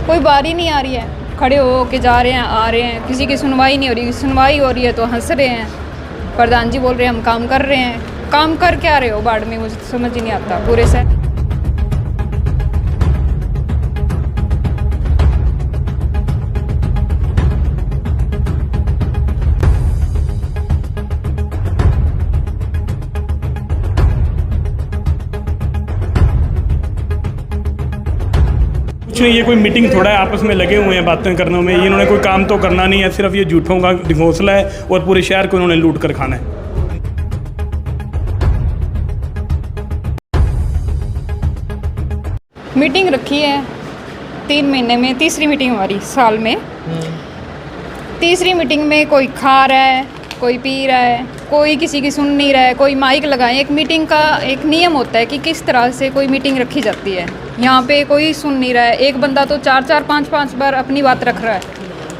कोई बारी नहीं आ रही है, खड़े हो के जा रहे हैं आ रहे हैं, किसी की सुनवाई नहीं हो रही। सुनवाई हो रही है तो हंस रहे हैं। प्रधान जी बोल रहे हैं हम काम कर रहे हैं। काम कर क्या रहे हो बाढ़ में, मुझे तो समझ ही नहीं आता पूरे से। कुछ नहीं, ये कोई मीटिंग थोड़ा है, आपस में लगे हुए हैं बातें करने में। इन्होंने कोई काम तो करना नहीं है, सिर्फ ये झूठों का घोंसला है और पूरे शहर को इन्होंने लूट कर खाना है। मीटिंग रखी है 3 महीने में, तीसरी मीटिंग हमारी साल में। तीसरी मीटिंग में कोई खा रहा है, कोई पी रहा है, कोई किसी की सुन नहीं रहा है, कोई माइक लगाए। एक मीटिंग का एक नियम होता है कि किस तरह से कोई मीटिंग रखी जाती है। यहाँ पे कोई सुन नहीं रहा है। एक बंदा तो 4-4, 5-5 बार अपनी बात रख रहा है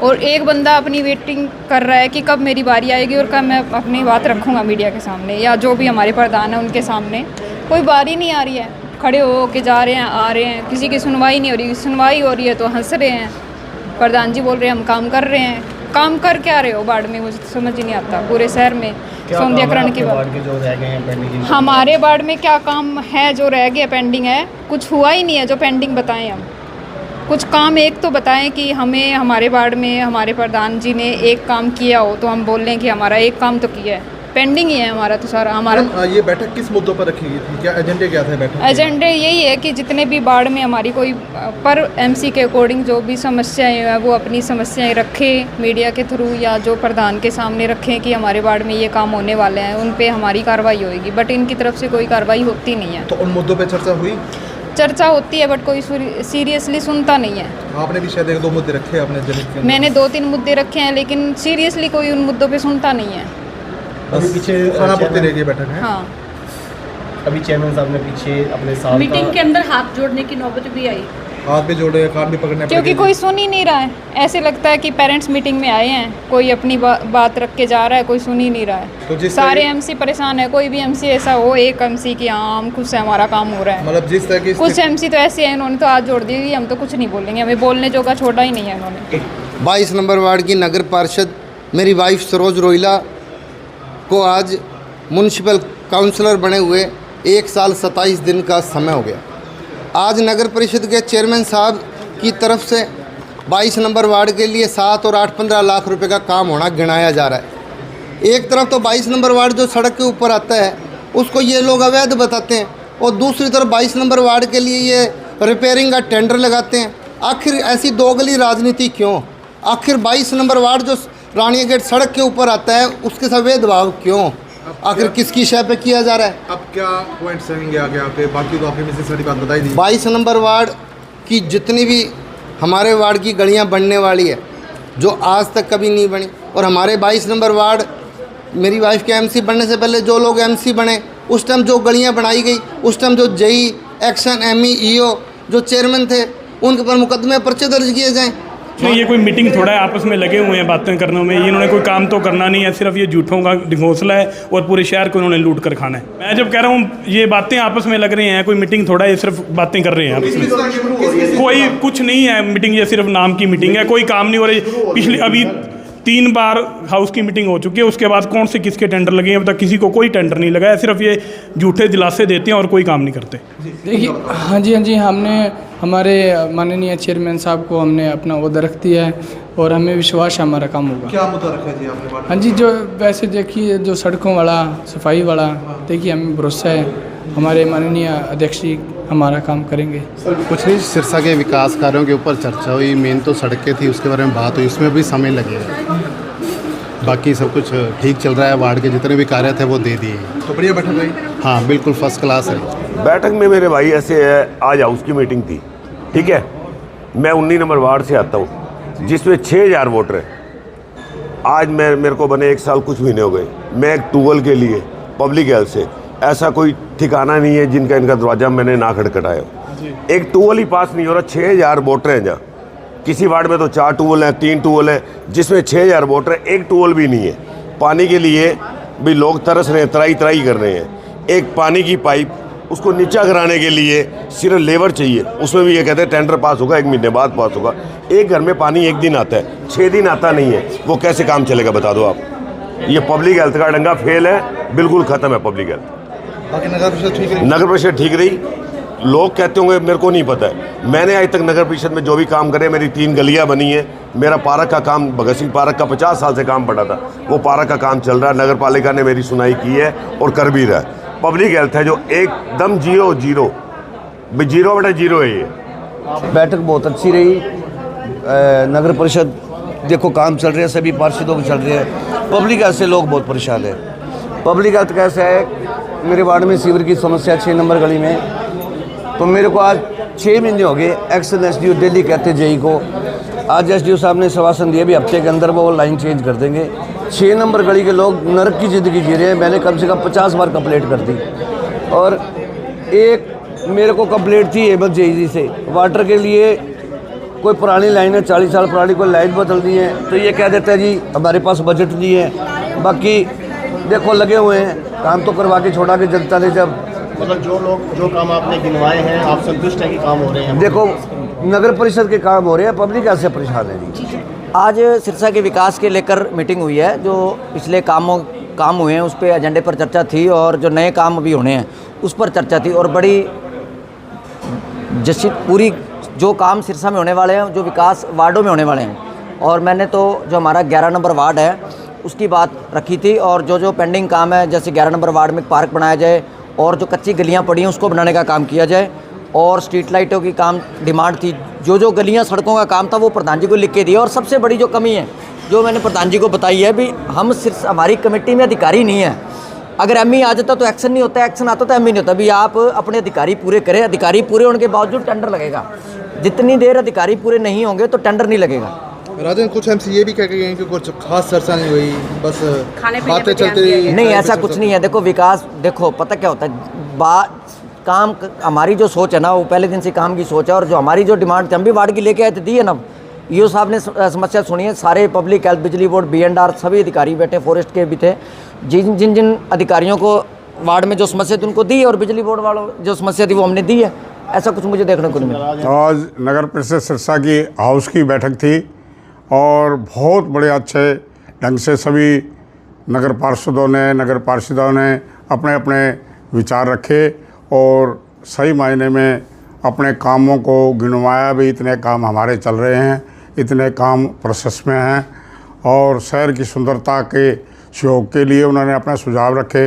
और एक बंदा अपनी वेटिंग कर रहा है कि कब मेरी बारी आएगी और कब मैं अपनी बात रखूँगा मीडिया के सामने या जो भी हमारे प्रधान हैं उनके सामने। कोई बारी नहीं आ रही है, खड़े हो के जा रहे हैं आ रहे हैं, किसी की सुनवाई नहीं हो रही। सुनवाई हो रही है तो हंस रहे हैं। प्रधान जी बोल रहे हैं हम काम कर रहे हैं। काम कर क्या रहे हो बाढ़ में, मुझे तो समझ ही नहीं आता पूरे शहर में। सौंदर्यकरण की बात, जो रह गए हैं पेंडिंग, हमारे बाढ़ में क्या काम है जो रह गया पेंडिंग है? कुछ हुआ ही नहीं है जो पेंडिंग बताएं हम। कुछ काम एक तो बताएं कि हमें हमारे बाढ़ में हमारे प्रधान जी ने एक काम किया हो तो हम बोल लें कि हमारा एक काम तो किया है। पेंडिंग ही है हमारा तो सारा। हमारा ये बैठक किस मुद्दों पर रखी गई थी, क्या एजेंडे क्या थे बैठक? एजेंडे यही है कि जितने भी बाढ़ में हमारी कोई पर एमसी के अकॉर्डिंग जो भी समस्याएं हैं वो अपनी समस्याएं रखें मीडिया के थ्रू या जो प्रधान के सामने रखें कि हमारे बाढ़ में ये काम होने वाले हैं, उन पे हमारी कार्रवाई होएगी। बट इनकी तरफ से कोई कार्रवाई होती नहीं है। तो उन मुद्दों पर चर्चा हुई? चर्चा होती है बट कोई सीरियसली सुनता नहीं है। आपने भी शायद 1-2 मुद्दे रखे अपने जनहित के? मैंने 2-3 मुद्दे रखे हैं लेकिन सीरियसली कोई उन मुद्दों पे सुनता नहीं है। अभी पीछे खानापूर्ति रह गई बैठक है। हाँ, अभी चेयरमैन साहब ने पीछे अपने साथ मीटिंग के अंदर हाथ जोड़ने की नौबत भी आई, हाथ भी जोड़े, कान भी पकड़ने क्योंकि कोई सुन ही नहीं रहा है। ऐसे लगता है कि पेरेंट्स मीटिंग में आए हैं, कोई अपनी बात रख के जा रहा है, कोई सुन ही नहीं रहा है। तो सारे एमसी परेशान है। कोई भी एमसी ऐसा हो, एक एमसी की हाँ हम खुश है हमारा काम हो रहा है, मतलब जिस तरह की कुछ एमसी तो ऐसे हैं इन्होंने तो हाथ जोड़ दी, हम तो कुछ नहीं बोलेंगे, हमें बोलने जोगा छोड़ा ही नहीं है इन्होंने। 22 नंबर वार्ड की नगर पार्षद मेरी वाइफ सरोज रोहिला को आज म्यूनसिपल काउंसलर बने हुए 1 साल 27 दिन का समय हो गया। आज नगर परिषद के चेयरमैन साहब की तरफ से 22 नंबर वार्ड के लिए 7 और 8-15 लाख रुपए का काम होना गिनाया जा रहा है। एक तरफ तो 22 नंबर वार्ड जो सड़क के ऊपर आता है उसको ये लोग अवैध बताते हैं और दूसरी तरफ 22 नंबर वार्ड के लिए ये रिपेयरिंग का टेंडर लगाते हैं। आखिर ऐसी दोगली राजनीति क्यों? आखिर 22 नंबर वार्ड जो रानिया गेट सड़क के ऊपर आता है उसके साथ भेदभाव क्यों? आखिर किसकी शय पे किया जा रहा है? अब क्या पॉइंट्स रहेंगे आगे आपके? बाकी तो आपने में से सारी बात बताई दी। 22 नंबर वार्ड की जितनी भी हमारे वार्ड की गलियां बनने वाली है जो आज तक कभी नहीं बनी, और हमारे 22 नंबर वार्ड मेरी वाइफ के एमसी बनने से पहले जो लोग एमसी बने उस टाइम जो गलियां बनाई गई, उस टाइम जो जेई एक्शन एमई ईओ जो चेयरमैन थे उनके ऊपर मुकदमे पर्चे दर्ज किए जाएँ। नहीं, ये कोई मीटिंग थोड़ा है, आपस में लगे हुए हैं बातें करने में। इन्होंने कोई काम तो करना नहीं है, सिर्फ ये झूठों का घोंसला है और पूरे शहर को इन्होंने लूट कर खाना है। मैं जब कह रहा हूँ ये बातें आपस में लग रही हैं, कोई मीटिंग थोड़ा है, ये सिर्फ बातें कर रहे हैं आपस में। कोई कुछ नहीं है मीटिंग, ये सिर्फ नाम की मीटिंग है, कोई काम नहीं हो रही। पिछली अभी 3 बार हाउस की मीटिंग हो चुकी है, उसके बाद कौन से किसके टेंडर लगे हैं? अब तक किसी को कोई टेंडर नहीं लगा है, सिर्फ ये झूठे दिलासे देते हैं और कोई काम नहीं करते। देखिए हाँ जी, हमने हमारे माननीय चेयरमैन साहब को हमने अपना ओहदा रख दिया है और हमें विश्वास है हमारा काम होगा। क्या मुद्दा रखा है जी आपने? हाँ जी, जो वैसे देखिए जो सड़कों वाला सफाई वाला, देखिए हमें भरोसा है हमारे माननीय अध्यक्ष जी हमारा काम करेंगे। कुछ नहीं, सिरसा के विकास कार्यों के ऊपर चर्चा हुई। मेन तो सड़कें थी, उसके बारे में बात हुई, उसमें भी समय लगेगा। बाकी सब कुछ ठीक चल रहा है। वार्ड के जितने भी कार्य थे वो दे दिए। तो बढ़िया बैठक रही? हाँ बिल्कुल फर्स्ट क्लास है। बैठक में मेरे भाई ऐसे है, आज हाउस की मीटिंग थी, ठीक है। मैं 19 नंबर वार्ड से आता हूँ जिसमें 6000 वोटर हैं। आज मेरे को बने 1 साल कुछ महीने हो गए। मैं एक टूवेल के लिए पब्लिक हेल्थ से, ऐसा कोई ठिकाना नहीं है जिनका इनका दरवाज़ा मैंने ना खटखटाया। एक टूवेल ही पास नहीं हो रहा। 6000 वोटर हैं जहाँ, किसी वार्ड में तो 4 टूवेल हैं, 3 टूवेल हैं, जिसमें 6000 वोटर है, एक टूवेल भी नहीं है। पानी के लिए भी लोग तरस रहे हैं, त्राई कर रहे हैं। एक पानी की पाइप उसको नीचा कराने के लिए सिर्फ लेबर चाहिए, उसमें भी ये कहते हैं टेंडर पास होगा 1 महीने बाद पास होगा। एक घर में पानी 1 दिन आता है, 6 दिन आता नहीं है, वो कैसे काम चलेगा बता दो आप। ये पब्लिक हेल्थ का डंगा फेल है, बिल्कुल ख़त्म है पब्लिक हेल्थ। बाकी नगर परिषद ठीक रही? नगर परिषद ठीक रही, लोग कहते होंगे, मेरे को नहीं पता है। मैंने आज तक नगर परिषद में जो भी काम करे, मेरी 3 गलियां बनी हैं, मेरा पार्क का काम, भगत सिंह पार्क का 50 साल से काम पड़ा था, वो पार्क का काम चल रहा है, नगर पालिका ने मेरी सुनाई की है और कर भी रहा है। पब्लिक हेल्थ है जो एकदम जीरो बटा जीरो है ये। बैठक बहुत अच्छी रही। नगर परिषद देखो काम चल रहे हैं, सभी पार्षदों के चल रहे हैं। पब्लिक हेल्थ से लोग बहुत परेशान है। पब्लिक हेल्थ कैसे है, मेरे वार्ड में सीवर की समस्या 6 नंबर गली में, तो मेरे को आज 6 महीने हो गए। एक्शन एसडीओ दिल्ली कहते जेई को, आज एसडीओ साहब ने आश्वासन दिया भी हफ्ते के अंदर वो लाइन चेंज कर देंगे। 6 नंबर गली के लोग नरक की ज़िंदगी जी रहे हैं। मैंने कम से कम 50 बार कंप्लेंट कर दी और एक मेरे को कंप्लेंट थी एबल जेई से, वाटर के लिए कोई पुरानी लाइन है, 40 साल पुरानी, कोई लाइन बदल दी है, तो ये कह देते हैं जी हमारे पास बजट नहीं है। बाकी देखो लगे हुए हैं, काम तो करवा के छोड़ा के जनता ने। जब मतलब जो काम आपने गिनवाए हैं, आप संतुष्ट हैं कि काम हो रहे हैं? देखो नगर परिषद के काम हो रहे हैं, पब्लिक ऐसे परेशान है जी। आज सिरसा के विकास के लेकर मीटिंग हुई है। जो पिछले काम हुए हैं उस पर एजेंडे पर चर्चा थी और जो नए काम अभी होने हैं उस पर चर्चा थी और बड़ी जैसी पूरी जो काम सिरसा में होने वाले हैं, जो विकास वार्डों में होने वाले हैं, और मैंने तो जो हमारा 11 नंबर वार्ड है उसकी बात रखी थी। और जो पेंडिंग काम है, जैसे 11 नंबर वार्ड में पार्क बनाया जाए और जो कच्ची गलियां पड़ी हैं उसको बनाने का काम किया जाए, और स्ट्रीट लाइटों की काम डिमांड थी। जो गलियां सड़कों का काम था वो प्रधान जी को लिख के दिया। और सबसे बड़ी जो कमी है जो मैंने प्रधान जी को बताई है भी, हम सिर्फ हमारी कमेटी में अधिकारी नहीं है। अगर एमई आ जाता तो एक्शन नहीं होता, एक्शन आता तो एमई नहीं होता। भी आप अपने अधिकारी पूरे करें, अधिकारी पूरे होने के बावजूद टेंडर लगेगा। जितनी देर अधिकारी पूरे नहीं होंगे तो टेंडर नहीं लगेगा। राजन, कुछ एमसी ये भी कह गए हैं कि कुछ खास चर्चा नहीं हुई, बस बातें चलती रही। नहीं, ऐसा कुछ नहीं है। देखो विकास, देखो पता क्या होता है, काम हमारी जो सोच है ना वो पहले दिन से काम की सोच है। और जो हमारी जो डिमांड थी हम भी वार्ड की लेके आए थे, दी है ना। ईओ साहब ने समस्या सुनी है, सारे पब्लिक हेल्थ, बिजली बोर्ड, BNR सभी अधिकारी बैठे, फॉरेस्ट के भी थे। जिन अधिकारियों को वार्ड में जो समस्या थी उनको दी, और बिजली बोर्ड वालों जो समस्या थी वो हमने दी है। ऐसा कुछ मुझे देखने को नहीं मिला। आज नगर परिषद सिरसा की हाउस की बैठक थी और बहुत बड़े अच्छे ढंग से सभी नगर पार्षदों ने अपने अपने विचार रखे और सही मायने में अपने कामों को गिनवाया भी। इतने काम हमारे चल रहे हैं, इतने काम प्रोसेस में हैं, और शहर की सुंदरता के सहयोग के लिए उन्होंने अपने सुझाव रखे।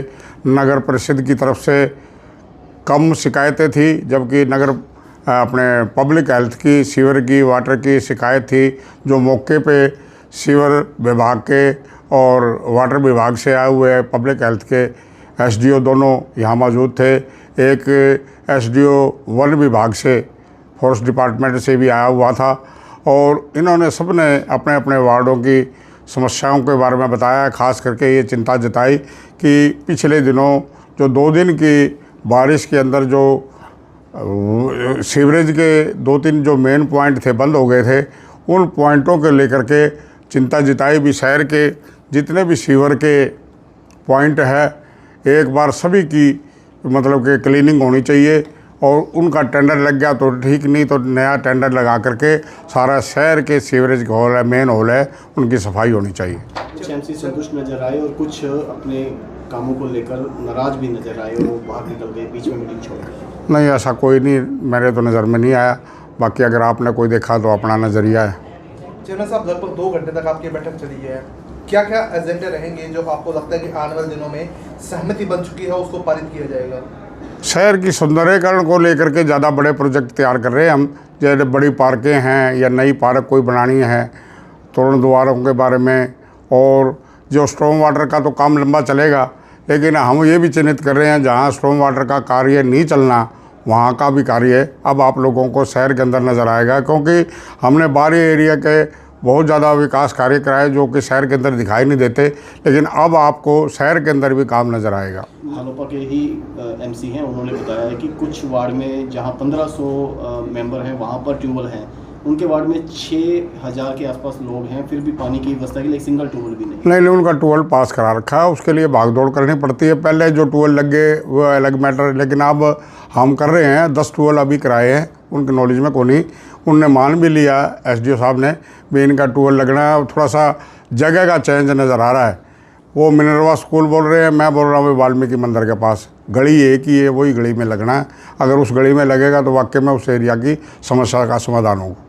नगर परिषद की तरफ से कम शिकायतें थी, जबकि अपने पब्लिक हेल्थ की, सीवर की, वाटर की शिकायत थी, जो मौके पे सीवर विभाग के और वाटर विभाग से आए हुए पब्लिक हेल्थ के एसडीओ दोनों यहाँ मौजूद थे। एक एसडीओ वन विभाग से, फॉरेस्ट डिपार्टमेंट से भी आया हुआ था, और इन्होंने सबने अपने अपने वार्डों की समस्याओं के बारे में बताया। खास करके ये चिंता जताई कि पिछले दिनों जो 2 दिन की बारिश के अंदर जो सीवरेज के 2-3 जो मेन पॉइंट थे बंद हो गए थे, उन पॉइंटों को लेकर के चिंता जताई भी। शहर के जितने भी सीवर के पॉइंट है एक बार सभी की मतलब कि क्लीनिंग होनी चाहिए, और उनका टेंडर लग गया तो ठीक, नहीं तो नया टेंडर लगा करके सारा शहर के सीवरेज का हॉल है, मेन हॉल है, उनकी सफाई होनी चाहिए। कुछ एमसी संतुष्ट नजर आए और कुछ अपने कामों को लेकर नाराज भी नजर आए और वो बाहर निकल गए, बीच में मीटिंग छोड़ गए। नहीं, ऐसा कोई नहीं, मेरे तो नज़र में नहीं आया। बाकी अगर आपने कोई देखा तो अपना नज़रिया है। चेयरमैन साहब, लगभग 2 घंटे तक आपकी बैठक चली है, क्या क्या एजेंडे रहेंगे जो आपको लगता है कि आने वाले दिनों में सहमति बन चुकी है, उसको पारित किया जाएगा? शहर की सौंदर्यीकरण को लेकर के ज़्यादा बड़े प्रोजेक्ट तैयार कर रहे हैं हम। जैसे बड़ी पार्कें हैं या नई पार्क कोई बनानी है, तोरण द्वारों के बारे में, और जो स्ट्रॉम वाटर का तो काम लंबा चलेगा, लेकिन हम ये भी चिन्हित कर रहे हैं जहाँ स्ट्रॉम वाटर का कार्य नहीं चलना वहाँ का भी कार्य अब आप लोगों को शहर के अंदर नज़र आएगा, क्योंकि हमने बाहरी एरिया के बहुत ज़्यादा विकास कार्य कराए जो कि शहर के अंदर दिखाई नहीं देते, लेकिन अब आपको शहर के अंदर भी काम नज़र आएगा। हालोपा के ही एमसी हैं, उन्होंने बताया है कि कुछ वार्ड में जहां 1500 मेंबर हैं वहां पर ट्यूबवेल हैं, उनके वार्ड में 6,000 के आसपास लोग हैं, फिर भी पानी की व्यवस्था के लिए सिंगल टूल भी नहीं। नहीं, उनका टूल पास करा रखा है, उसके लिए भागदौड़ करनी पड़ती है। पहले जो टूल लग गए वो अलग मैटर, लेकिन अब हम कर रहे हैं। 10 टूल अभी कराए हैं, उनके नॉलेज में को नहीं। उनने मान भी लिया एसडीओ साहब ने भी इनका टूल लगना है। थोड़ा सा जगह का चेंज नज़र आ रहा है। वो मिनरवा स्कूल बोल रहे हैं, मैं बोल रहा हूँ वाल्मीकि मंदिर के पास। गली एक ही है, वही गली में लगना है। अगर उस गली में लगेगा तो वाकई में उस एरिया की समस्या का समाधान होगा।